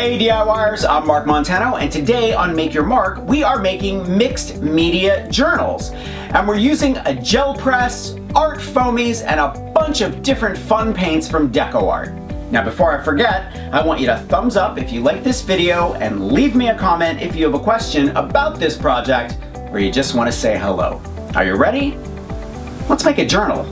Hey DIYers, I'm Mark Montano, and today on Make Your Mark, we are making mixed media journals. And we're using a gel press, Art Foamies, and a bunch of different fun paints from DecoArt. Now before I forget, I want you to thumbs up if you like this video and leave me a comment if you have a question about this project or you just want to say hello. Are you ready? Let's make a journal.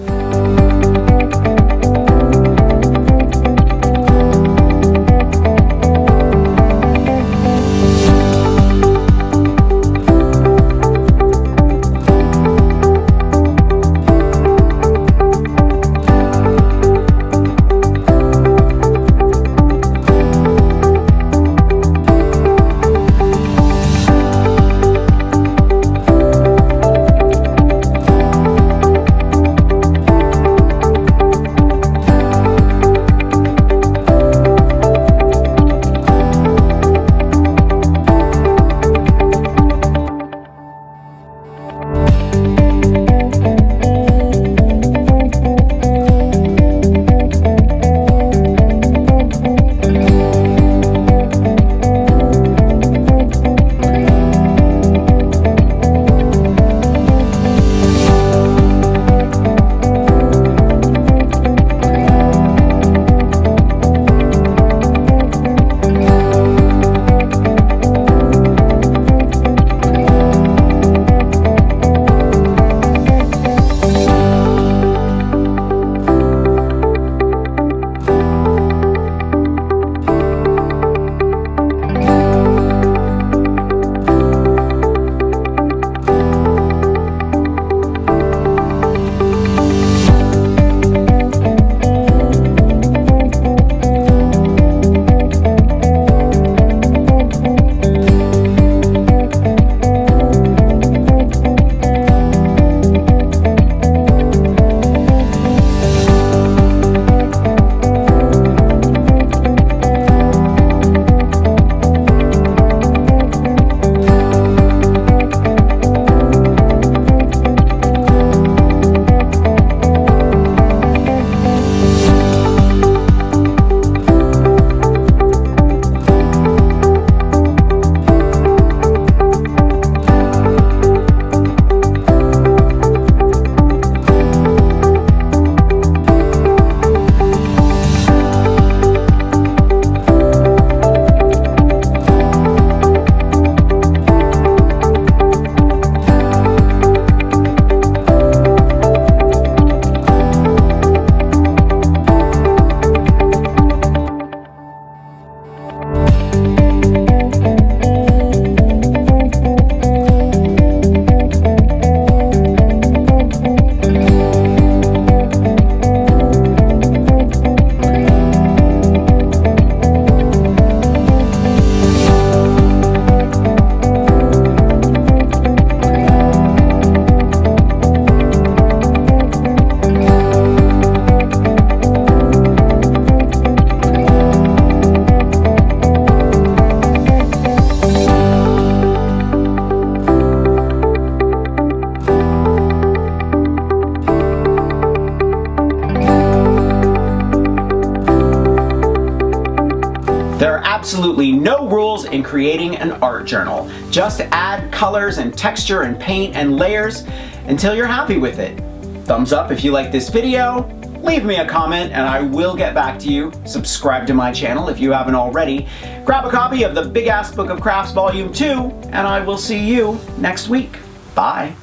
There are absolutely no rules in creating an art journal. Just add colors and texture and paint and layers until you're happy with it. Thumbs up if you like this video, leave me a comment and I will get back to you. Subscribe to my channel if you haven't already. Grab a copy of the Big Ass Book of Crafts Volume 2 and I will see you next week. Bye.